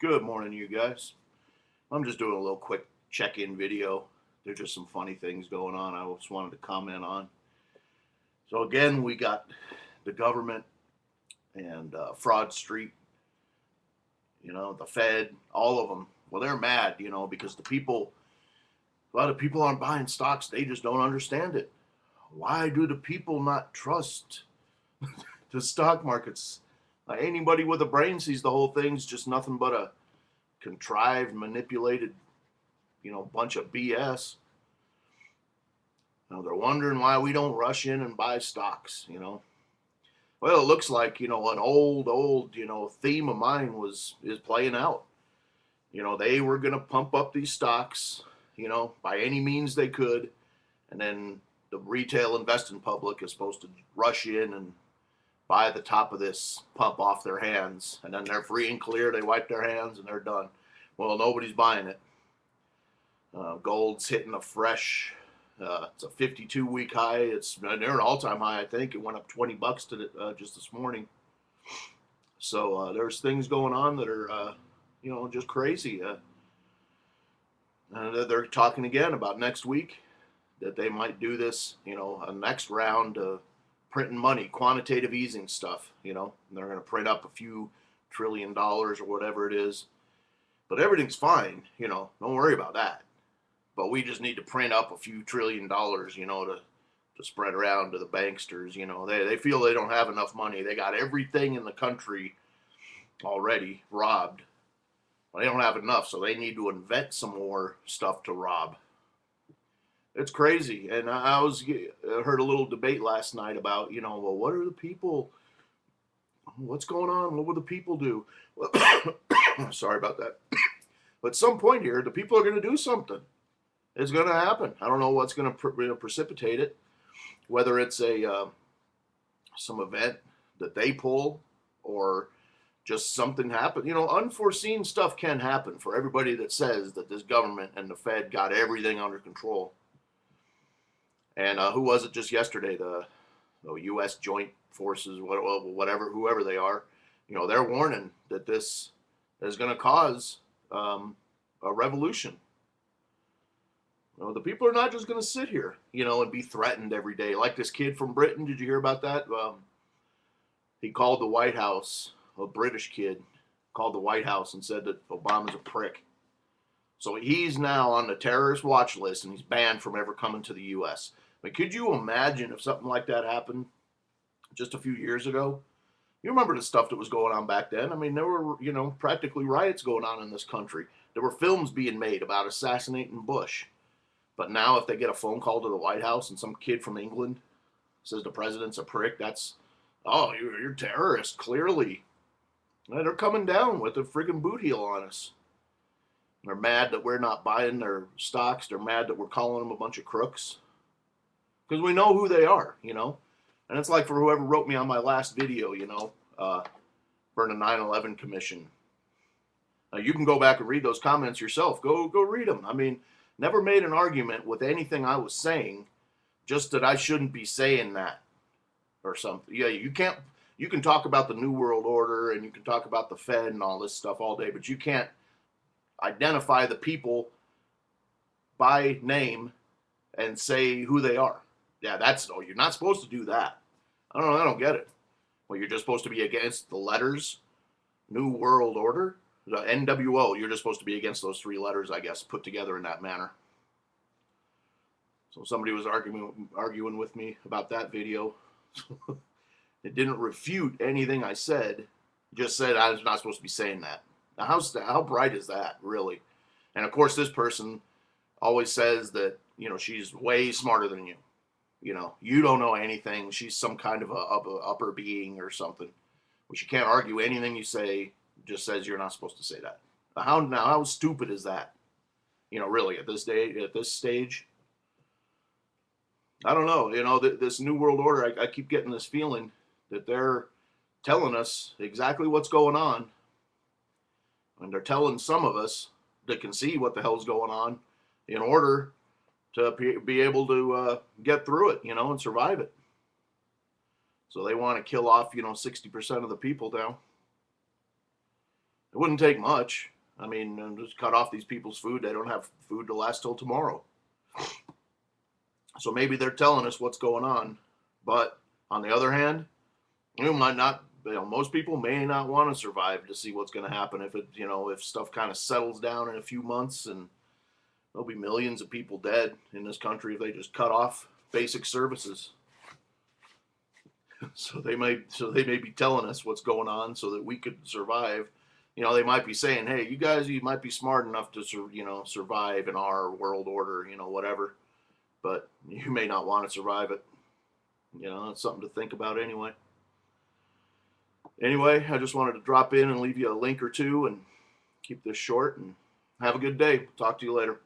Good morning, you guys. I'm just doing a little quick check-in video. There's just some funny things going on I just wanted to comment on. So again, we got the government and Fraud Street, the Fed, all of them. Well, they're mad, because a lot of people aren't buying stocks. They just don't understand it. Why do the people not trust the stock markets? Anybody with a brain sees the whole thing's just nothing but a contrived, manipulated, bunch of BS. They're wondering why we don't rush in and buy stocks. Well, it looks like, an old, theme of mine is playing out. They were going to pump up these stocks, by any means they could. And then the retail investing public is supposed to rush in and buy the top of this pump off their hands. And then they're free and clear. They wipe their hands and they're done. Well, nobody's buying it. Gold's hitting a fresh, it's a 52-week high. It's near an all-time high, I think. It went up $20 just this morning. So there's things going on that are, just crazy. They're talking again about next week that they might do this, a next round of printing money, quantitative easing stuff. And they're going to print up a few $1 trillion or whatever it is. But everything's fine, don't worry about that. But we just need to print up a few $1 trillion, to spread around to the banksters. They feel they don't have enough money. They got everything in the country already robbed. But they don't have enough, so they need to invent some more stuff to rob. It's crazy. And I heard a little debate last night about, well, what are the people, what's going on? What will the people do? Well, sorry about that. But at some point here, the people are going to do something. It's going to happen. I don't know what's going to precipitate it, whether it's some event that they pull or just something happen. Unforeseen stuff can happen for everybody that says that this government and the Fed got everything under control. And who was it just yesterday? The U.S. Joint Forces, whatever, whoever they are, they're warning that this is going to cause a revolution. The people are not just going to sit here, and be threatened every day. Like this kid from Britain, did you hear about that? He called the White House, a British kid, called the White House and said that Obama's a prick. So he's now on the terrorist watch list, and he's banned from ever coming to the U.S. Could you imagine if something like that happened just a few years ago? You remember the stuff that was going on back then. There were, practically riots going on in this country. There were films being made about assassinating Bush. But now if they get a phone call to the White House and some kid from England says the president's a prick, that's, oh, you're a terrorist, clearly. And they're coming down with a friggin' boot heel on us. They're mad that we're not buying their stocks. They're mad that we're calling them a bunch of crooks. Because we know who they are, And it's like for whoever wrote me on my last video, for the 9/11 Commission. You can go back and read those comments yourself. Go read them. Never made an argument with anything I was saying, just that I shouldn't be saying that or something. Yeah, you can talk about the New World Order and you can talk about the Fed and all this stuff all day, but you can't identify the people by name and say who they are. Yeah, you're not supposed to do that. I don't get it. Well, you're just supposed to be against the letters, New World Order, the NWO. You're just supposed to be against those three letters, I guess, put together in that manner. So somebody was arguing with me about that video. It didn't refute anything I said. Just said I was not supposed to be saying that. Now, how bright is that, really? And of course, this person always says that she's way smarter than you. You don't know anything. She's some kind of a upper being or something. Which you can't argue anything you say. Just says you're not supposed to say that. How stupid is that? Really at this stage. I don't know. This New World Order. I keep getting this feeling that they're telling us exactly what's going on, and they're telling some of us that can see what the hell's going on in order to be able to get through it, and survive it. So they want to kill off, 60% of the people now. It wouldn't take much. I mean, just cut off these people's food. They don't have food to last till tomorrow. So maybe they're telling us what's going on. But on the other hand, you might not. Most people may not want to survive to see what's going to happen if if stuff kind of settles down in a few months, and there'll be millions of people dead in this country if they just cut off basic services. So they may be telling us what's going on so that we could survive. They might be saying, "Hey, you guys, you might be smart enough to survive in our world order, whatever, but you may not want to survive it." It's something to think about anyway. Anyway, I just wanted to drop in and leave you a link or two and keep this short, and have a good day. Talk to you later.